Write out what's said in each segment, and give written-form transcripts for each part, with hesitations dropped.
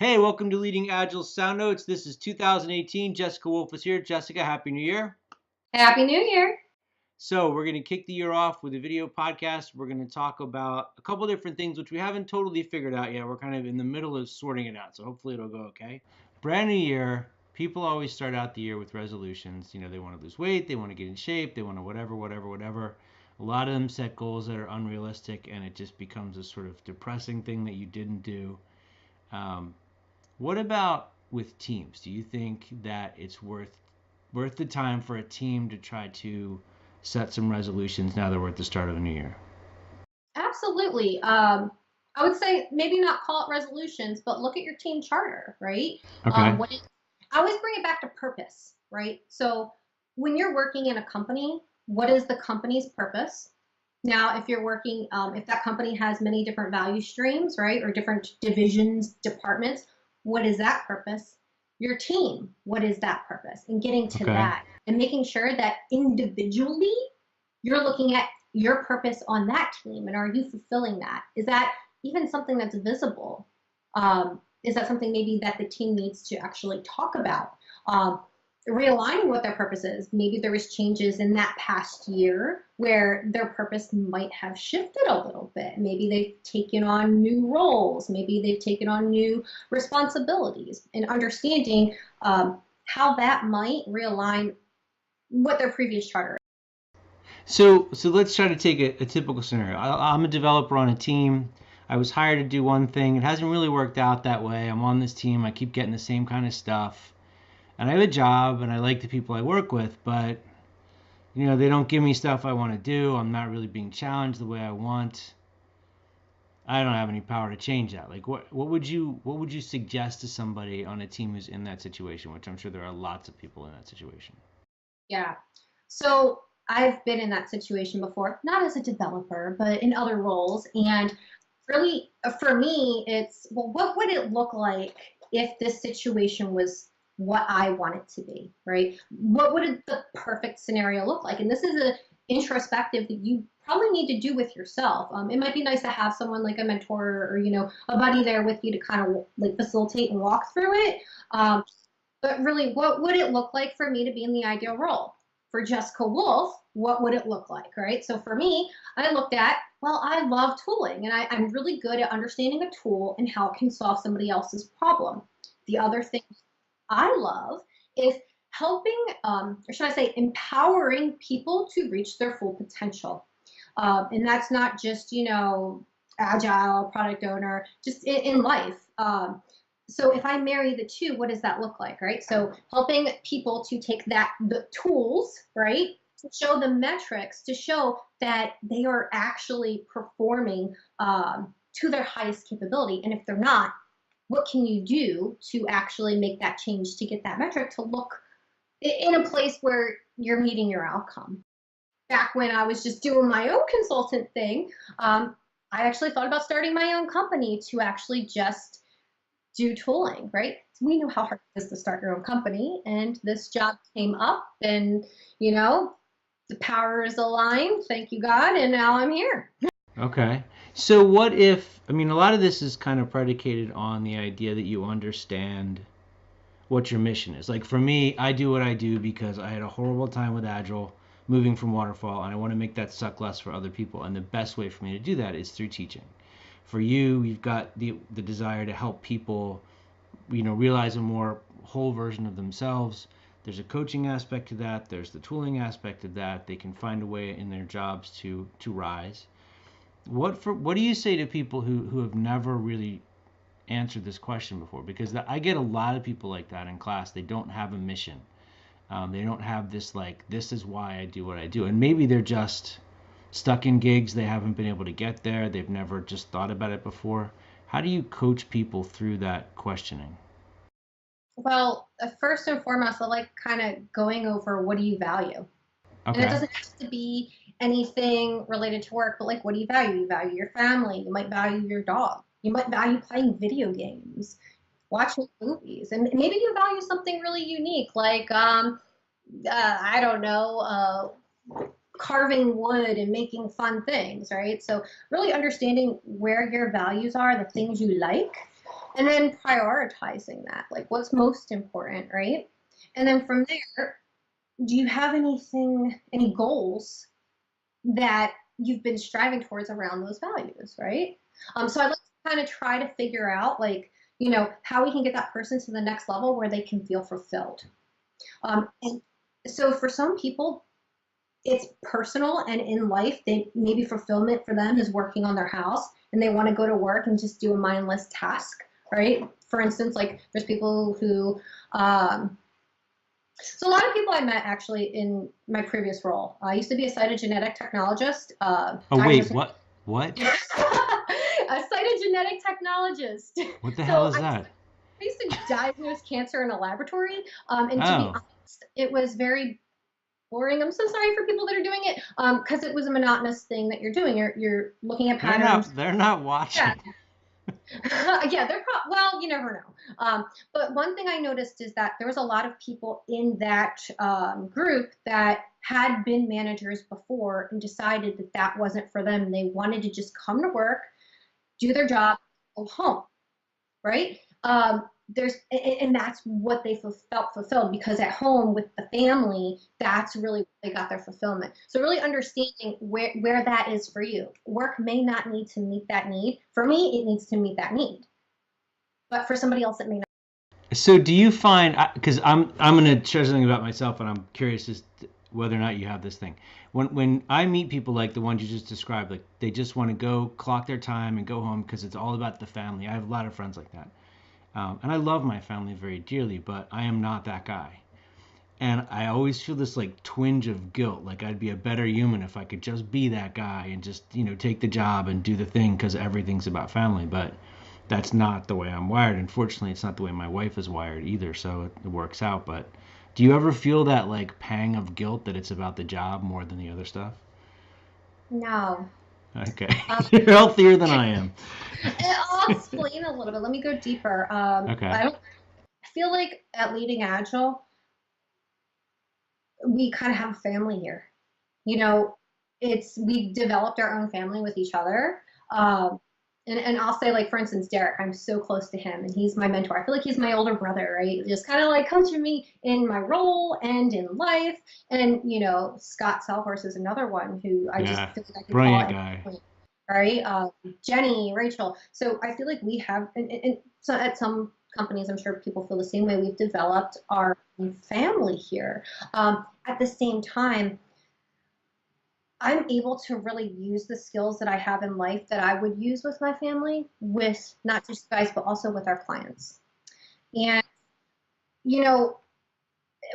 Hey, welcome to Leading Agile SoundNotes. This is 2018. Jessica Wolfe is here. Jessica, Happy New Year. Happy New Year. So we're going to kick the year off with a video podcast. We're going to talk about a couple different things, which we haven't totally figured out yet. We're kind of in the middle of sorting it out, so hopefully it'll go okay. Brand new year. People always start out the year with resolutions. You know, they want to lose weight, they want to get in shape, they want to whatever. A lot of them set goals that are unrealistic, and it just becomes a sort of depressing thing that you didn't do. What about with teams? Do you think that it's worth the time for a team to try to set some resolutions now that we're at the start of a new year? Absolutely. I would say maybe not call it resolutions, but look at your team charter, right? Okay. I always bring it back to purpose, right? So when you're working in a company, what is the company's purpose? Now, if you're working, if that company has many different value streams, right, or different divisions, departments, what is that purpose? Your team, what is that purpose? And getting to Okay. that and making sure that individually you're looking at your purpose on that team, and are you fulfilling that? Is that even something that's visible? Is that something maybe that the team needs to actually talk about? Realigning what their purpose is. Maybe there was changes in that past year where their purpose might have shifted a little bit. Maybe they've taken on new roles. Maybe they've taken on new responsibilities, and understanding how that might realign what their previous charter is. So let's try to take a typical scenario. I'm a developer on a team. I was hired to do one thing. It hasn't really worked out that way. I'm on this team. I keep getting the same kind of stuff. And I have a job and I like the people I work with, but they don't give me stuff I want to do. I'm not really being challenged the way I want. I don't have any power to change that. Like what would you suggest to somebody on a team who's in that situation, which I'm sure there are lots of people in that situation. Yeah. So I've been in that situation before, not as a developer, but in other roles. And really, for me, it's, well, what would it look like if this situation was what I want it to be, right? What would the perfect scenario look like? And this is a introspective that you probably need to do with yourself. It might be nice to have someone like a mentor or, a buddy there with you to kind of like facilitate and walk through it. But really, what would it look like for me to be in the ideal role? For Jessica Wolfe, what would it look like, right? So for me, I looked at, well, I love tooling, and I'm really good at understanding a tool and how it can solve somebody else's problem. The other thing I love is helping, or should I say, empowering people to reach their full potential. And that's not just, agile, product owner, just in life. So if I marry the two, what does that look like, right? So helping people to take the tools, right, to show the metrics, to show that they are actually performing to their highest capability. And if they're not, what can you do to actually make that change to get that metric to look in a place where you're meeting your outcome? Back when I was just doing my own consultant thing, I actually thought about starting my own company to actually just do tooling, right? So we know how hard it is to start your own company, and this job came up, and the powers aligned, thank you God, and now I'm here. Okay. So what if, a lot of this is kind of predicated on the idea that you understand what your mission is. Like for me, I do what I do because I had a horrible time with Agile moving from waterfall, and I want to make that suck less for other people. And the best way for me to do that is through teaching. For you, you've got the desire to help people, realize a more whole version of themselves. There's a coaching aspect to that. There's the tooling aspect of that. They can find a way in their jobs to rise. What do you say to people who have never really answered this question before? Because I get a lot of people like that in class. They don't have a mission. They don't have this like, this is why I do what I do. And maybe they're just stuck in gigs. They haven't been able to get there. They've never just thought about it before. How do you coach people through that questioning? Well, first and foremost, I like kind of going over, what do you value? And it Okay. doesn't have to be anything related to work, but like, what do you value? You value your family. You might value your dog. You might value playing video games, watching movies, and maybe you value something really unique, like I don't know, carving wood and making fun things, right? So really understanding where your values are, the things you like, and then prioritizing that, like what's most important, right? And then from there, do you have any goals that you've been striving towards around those values, right? So I'd like to kind of try to figure out, like, how we can get that person to the next level where they can feel fulfilled. And so for some people, it's personal and in life, they maybe fulfillment for them is working on their house and they want to go to work and just do a mindless task, right? For instance, like there's people who so a lot of people I met actually in my previous role. I used to be a cytogenetic technologist. Oh wait, what? What? A cytogenetic technologist. What the hell So is I that? used to diagnose cancer in a laboratory. And to be Oh, honest, it was very boring. I'm so sorry for people that are doing it, because it was a monotonous thing that you're doing. You're looking at they're patterns. not. They're not Yeah, watching. yeah, well, you never know. But one thing I noticed is that there was a lot of people in that group that had been managers before and decided that that wasn't for them. They wanted to just come to work, do their job, go home, right? And that's what they felt fulfilled, because at home with the family, that's really where they got their fulfillment. So really understanding where that is for you. Work may not need to meet that need. For me, it needs to meet that need, but for somebody else, it may not. So do you find, because I'm gonna share something about myself, and I'm curious as to whether or not you have this thing. When I meet people like the ones you just described, like they just want to go clock their time and go home because it's all about the family. I have a lot of friends like that, and I love my family very dearly, but I am not that guy. And I always feel this like twinge of guilt, like I'd be a better human if I could just be that guy and just take the job and do the thing because everything's about family. But that's not the way I'm wired. Unfortunately, it's not the way my wife is wired either, so it works out. But do you ever feel that like pang of guilt that it's about the job more than the other stuff? No. Okay. Um, You're healthier than I am. I'll explain a little bit. Let me go deeper. Okay. I feel like at Leading Agile, we kind of have a family here. You know, we've developed our own family with each other. Um, and I'll say, like, for instance, Derek, I'm so close to him and he's my mentor. I feel like he's my older brother, right? Just kind of like coaching me in my role and in life. And, Scott Selhorse is another one who I just Yeah. feel like I can call Brilliant at any guy. point, right? Jenny, Rachel. So I feel like we have, and so at some companies, I'm sure people feel the same way. We've developed our family here. At the same time, I'm able to really use the skills that I have in life that I would use with my family, with not just guys, but also with our clients. And, you know,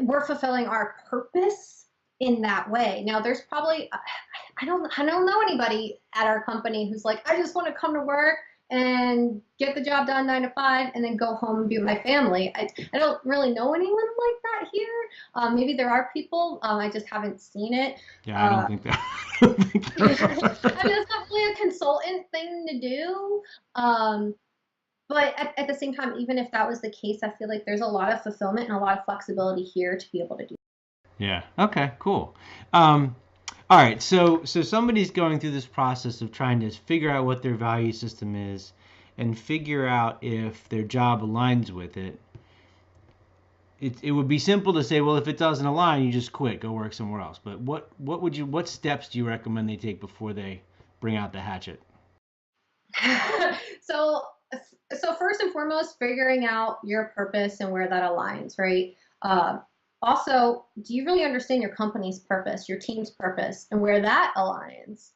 we're fulfilling our purpose in that way. Now, there's probably, I don't know anybody at our company who's like, I just want to come to work and get the job done 9 to 5 and then go home and be with my family. I don't really know anyone like that here. Maybe there are people. I just haven't seen it. Yeah, I don't Uh, think that. I don't think I there mean, are. it's not really a consultant thing to do. Um, but at the same time, even if that was the case, I feel like there's a lot of fulfillment and a lot of flexibility here to be able to do. Yeah. Okay. Cool. Um, all right. So somebody's going through this process of trying to figure out what their value system is, and figure out if their job aligns with it. It would be simple to say, well, if it doesn't align, you just quit, go work somewhere else. But what steps do you recommend they take before they bring out the hatchet? so so first and foremost, figuring out your purpose and where that aligns, right? Also, do you really understand your company's purpose, your team's purpose, and where that aligns?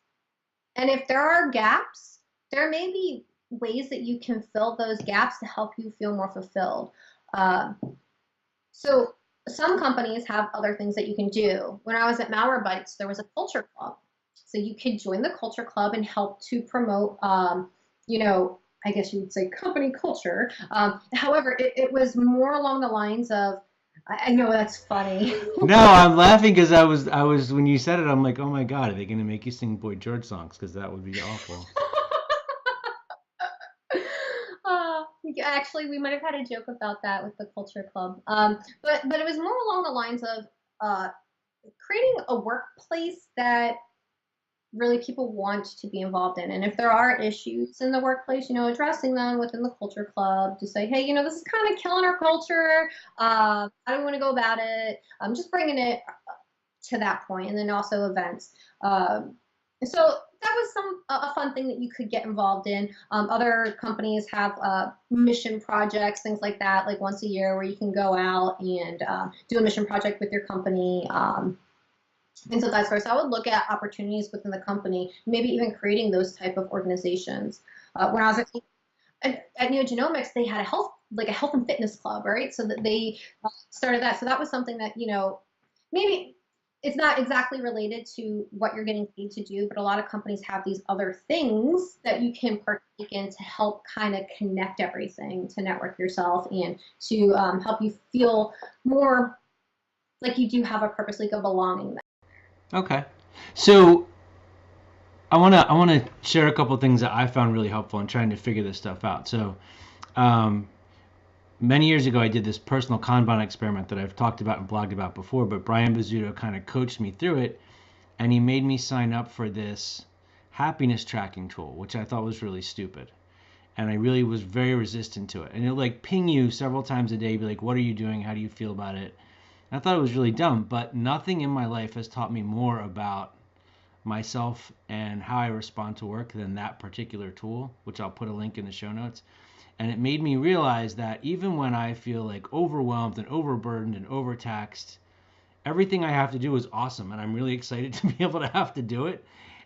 And if there are gaps, there may be ways that you can fill those gaps to help you feel more fulfilled. Uh, so some companies have other things that you can do. When I was at Malwarebytes, there was a culture club. So you could join the culture club and help to promote, I guess you would say company culture. However, it was more along the lines of, I know that's funny. No, I'm laughing because I was when you said it, I'm like, oh my God, are they gonna make you sing Boy George songs? Because that would be awful. Actually, we might have had a joke about that with the culture club. But it was more along the lines of uh, creating a workplace that really people want to be involved in. And if there are issues in the workplace, addressing them within the culture club to say, hey, this is kind of killing our culture. How do we want to go about it? Just bringing it to that point, and then also events. So that was a fun thing that you could get involved in. Other companies have mission projects, things like that, like once a year where you can go out and do a mission project with your company. And so that's where I would look at opportunities within the company, maybe even creating those type of organizations. When I was at NeoGenomics, they had a health and fitness club, right? So that they started that. So that was something that, maybe it's not exactly related to what you're getting paid to do, but a lot of companies have these other things that you can partake in to help kind of connect everything, to network yourself, and to help you feel more like you do have a purpose, like a belonging there. Okay. So I wanna share a couple things that I found really helpful in trying to figure this stuff out. So many years ago, I did this personal Kanban experiment that I've talked about and blogged about before, but Brian Bizzuto kind of coached me through it, and he made me sign up for this happiness tracking tool, which I thought was really stupid. And I really was very resistant to it. And it'll like ping you several times a day, be like, what are you doing? How do you feel about it? And I thought it was really dumb, but nothing in my life has taught me more about myself and how I respond to work than that particular tool, which I'll put a link in the show notes. And it made me realize that even when I feel like overwhelmed and overburdened and overtaxed, everything I have to do is awesome. And I'm really excited to be able to have to do it.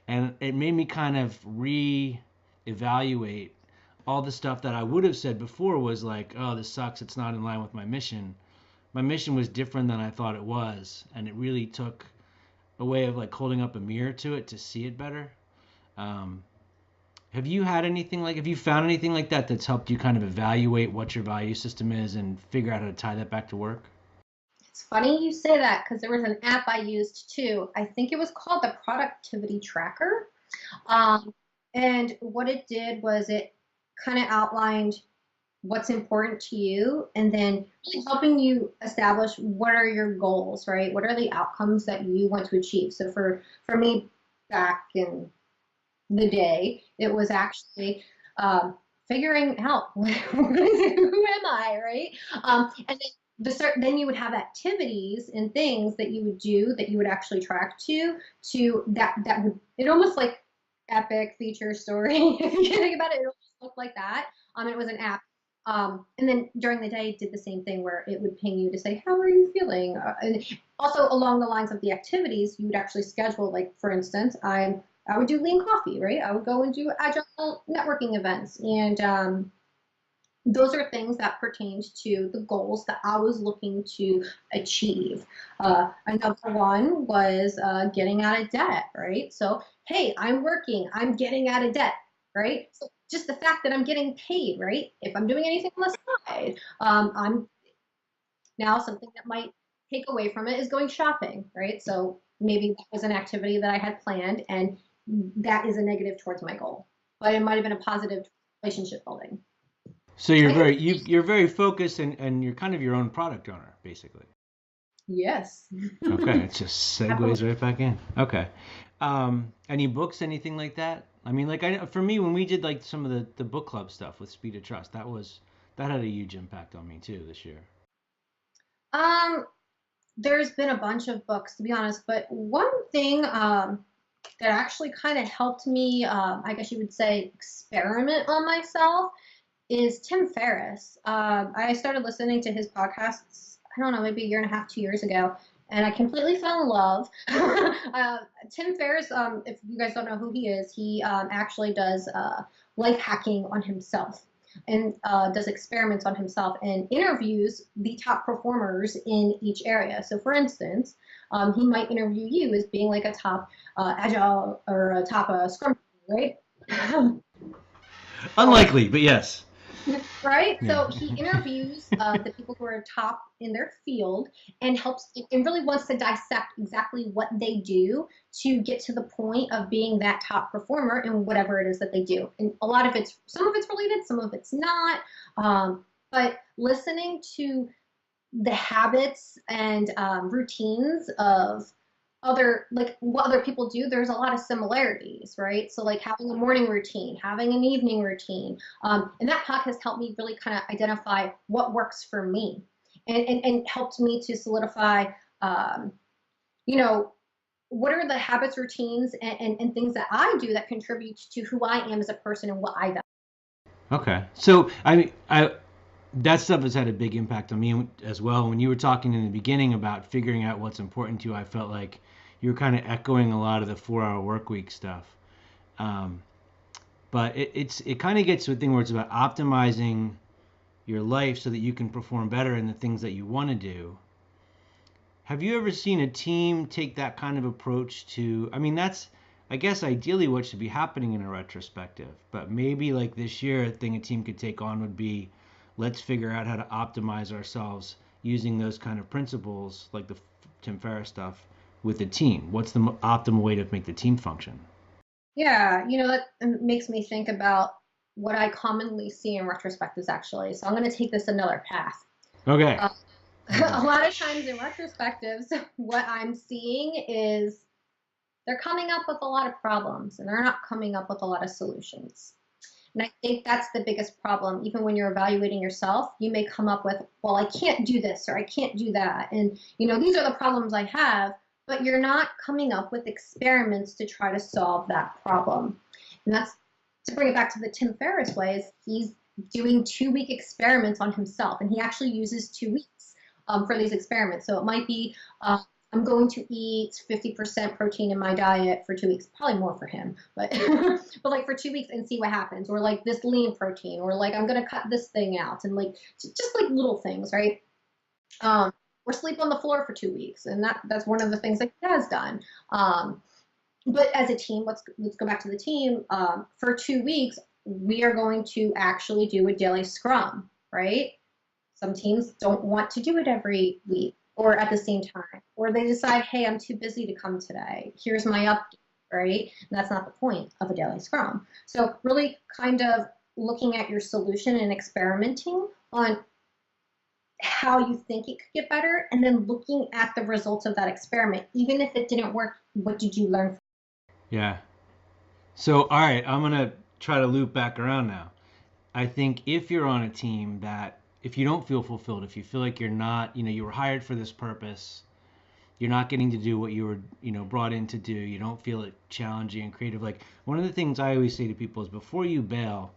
And it made me kind of re-evaluate all the stuff that I would have said before was like, oh, this sucks. It's not in line with my mission. My mission was different than I thought it was. And it really took a way of like holding up a mirror to it to see it better. Have you found anything like that that's helped you kind of evaluate what your value system is and figure out how to tie that back to work? It's funny you say that, because there was an app I used too. I think it was called the Productivity Tracker. And what it did was it kind of outlined what's important to you, and then really helping you establish what are your goals, right? What are the outcomes that you want to achieve? So for me, back in the day, it was actually figuring out who am I, right? And then you would have activities and things that you would do that you would actually track to that would, it almost like epic feature story. If you think about it, it almost looked like that. It was an app. And then during the day, it did the same thing where it would ping you to say, how are you feeling? And also along the lines of the activities, you would actually schedule, like, for instance, I would do lean coffee, right? I would go and do agile networking events. And those are things that pertained to the goals that I was looking to achieve. Another one was getting out of debt, right? So, hey, I'm working, I'm getting out of debt, right? So just the fact that I'm getting paid, right? If I'm doing anything on the side, I'm now, something that might take away from it is going shopping, right? So maybe that was an activity that I had planned, and that is a negative towards my goal, but it might have been a positive relationship building. So you're very focused, and you're kind of your own product owner, basically. Yes. Okay, it just segues right back in. Okay. Any books, anything like that? I mean, like for me, when we did like some of the book club stuff with Speed of Trust, that had a huge impact on me too this year. There's been a bunch of books, to be honest, but one thing that actually kind of helped me, I guess you would say, experiment on myself is Tim Ferriss. I started listening to his podcasts, I don't know, maybe a year and a half, 2 years ago, and I completely fell in love. Tim Ferriss, if you guys don't know who he is, he actually does life hacking on himself, and does experiments on himself and interviews the top performers in each area. So for instance, he might interview you as being like a top agile or a top scrum, right? Unlikely, but yes. Right? Yeah. So he interviews the people who are top in their field and really wants to dissect exactly what they do to get to the point of being that top performer in whatever it is that they do. And some of it's related, some of it's not. But listening to the habits and routines of what other people do, there's a lot of similarities, right? So like having a morning routine, having an evening routine, and that podcast helped me really kind of identify what works for me, and helped me to solidify, um, you know, what are the habits, routines, and things that I do that contribute to who I am as a person and what I value. Okay. So I that stuff has had a big impact on me as well. When you were talking in the beginning about figuring out what's important to you, I felt like you were kind of echoing a lot of the 4 hour work week stuff. Um, but it kind of gets to a thing where it's about optimizing your life so that you can perform better in the things that you want to do. Have you ever seen a team take that kind of approach to, I mean, that's, I guess, ideally what should be happening in a retrospective, but maybe like this year, a thing a team could take on would be let's figure out how to optimize ourselves using those kind of principles, like the Tim Ferriss stuff, with the team. What's the optimal way to make the team function? Yeah, that makes me think about what I commonly see in retrospectives, actually. So I'm going to take this another path. Okay. Uh, Okay. a lot of times in retrospectives, what I'm seeing is they're coming up with a lot of problems and they're not coming up with a lot of solutions. And I think that's the biggest problem. Even when you're evaluating yourself, you may come up with, well, I can't do this or I can't do that. And, these are the problems I have, but you're not coming up with experiments to try to solve that problem. And that's to bring it back to the Tim Ferriss way, is he's doing 2-week experiments on himself. And he actually uses 2 weeks for these experiments. So it might be, I'm going to eat 50% protein in my diet for 2 weeks, probably more for him, but but like for 2 weeks and see what happens, or like this lean protein, or like I'm gonna cut this thing out, and like just like little things, right? Or sleep on the floor for 2 weeks, and that's one of the things that he has done. But as a team, let's go back to the team. For 2 weeks, we are going to actually do a daily scrum, right? Some teams don't want to do it every week or at the same time, or they decide, hey, I'm too busy to come today. Here's my update, right? And that's not the point of a daily scrum. So really kind of looking at your solution and experimenting on how you think it could get better, and then looking at the results of that experiment. Even if it didn't work, what did you learn? Yeah. So, all right, I'm going to try to loop back around now. I think if you're on a team that, if you don't feel fulfilled, if you feel like you're not, you were hired for this purpose, you're not getting to do what you were, brought in to do, you don't feel it challenging and creative. Like one of the things I always say to people is before you bail,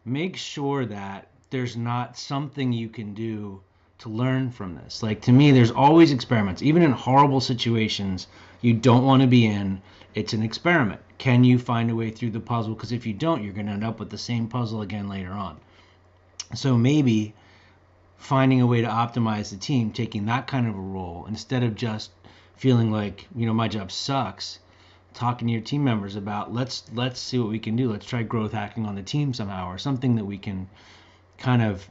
make sure that there's not something you can do to learn from this. Like to me, there's always experiments, even in horrible situations you don't want to be in. It's an experiment. Can you find a way through the puzzle? Because if you don't, you're going to end up with the same puzzle again later on. So maybe finding a way to optimize the team, taking that kind of a role instead of just feeling like, my job sucks, talking to your team members about let's see what we can do. Let's try growth hacking on the team somehow, or something that we can kind of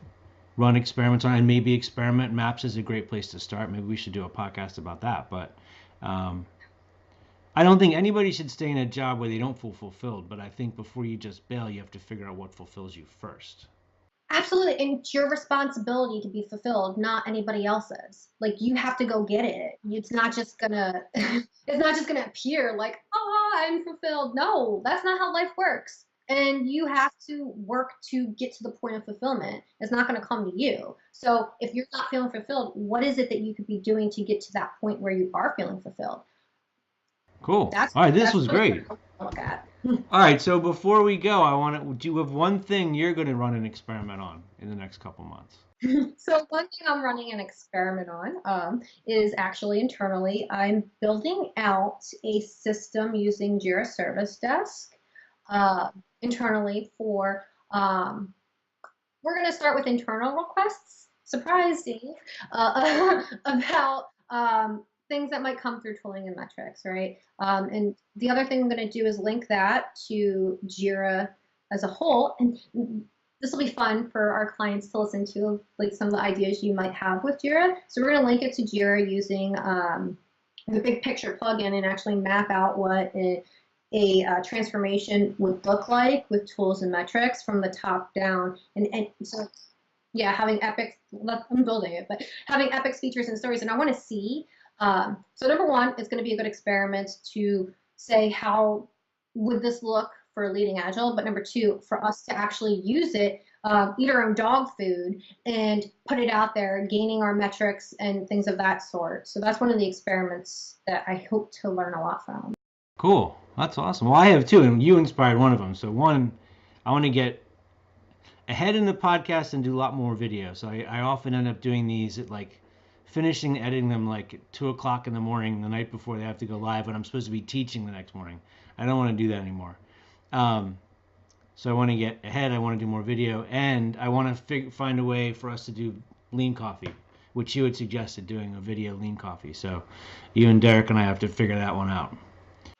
run experiments on. And maybe experiment maps is a great place to start. Maybe we should do a podcast about that. But I don't think anybody should stay in a job where they don't feel fulfilled. But I think before you just bail, you have to figure out what fulfills you first. Absolutely. And it's your responsibility to be fulfilled, not anybody else's. Like you have to go get it. It's not just gonna it's not just gonna appear like, oh, I'm fulfilled. No, that's not how life works. And you have to work to get to the point of fulfillment. It's not gonna come to you. So if you're not feeling fulfilled, what is it that you could be doing to get to that point where you are feeling fulfilled? Cool. That's All right, this that's was really great. what I look at. All right, so before we go, I want to. Do you have one thing you're going to run an experiment on in the next couple months? So one thing I'm running an experiment on is actually internally. I'm building out a system using Jira Service Desk uh, internally for. We're going to start with internal requests. Surprise, Dave, about things that might come through tooling and metrics, right? And the other thing I'm going to do is link that to Jira as a whole, and this will be fun for our clients to listen to, like some of the ideas you might have with Jira. So we're going to link it to Jira using the big picture plugin and actually map out what a transformation would look like with tools and metrics from the top down. And so, yeah, having epic, I'm building it, but having epic features and stories. And I want to see So number one, it's going to be a good experiment to say how would this look for Leading Agile, but number two, for us to actually use it, eat our own dog food and put it out there, gaining our metrics and things of that sort. So that's one of the experiments that I hope to learn a lot from. Cool. That's awesome. Well, I have two, and you inspired one of them. So one, I want to get ahead in the podcast and do a lot more video. So I often end up doing these at like finishing editing them like at 2 o'clock in the morning the night before they have to go live when I'm supposed to be teaching the next morning. I don't want to do that anymore. So I want to get ahead. I want to do more video, and I want to find a way for us to do lean coffee, which you had suggested doing a video lean coffee. So you and Derek and I have to figure that one out.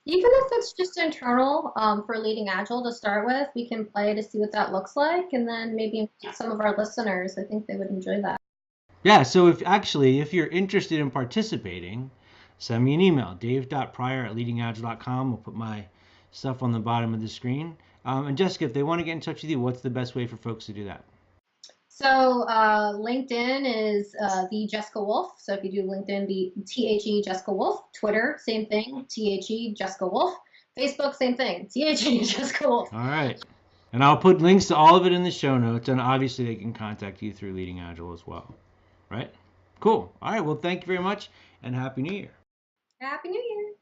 Even if it's just internal for Leading Agile to start with, we can play to see what that looks like, and then maybe some of our listeners, I think they would enjoy that. Yeah, so if you're interested in participating, send me an email, dave.pryor@leadingagile.com. We'll put my stuff on the bottom of the screen. And Jessica, if they want to get in touch with you, what's the best way for folks to do that? So LinkedIn is the Jessica Wolfe. So if you do LinkedIn, the THE Jessica Wolfe. Twitter, same thing, THE Jessica Wolfe. Facebook, same thing, THE Jessica Wolfe. All right. And I'll put links to all of it in the show notes, and obviously they can contact you through Leading Agile as well. Right? Cool. All right. Well, thank you very much, and Happy New Year. Happy New Year.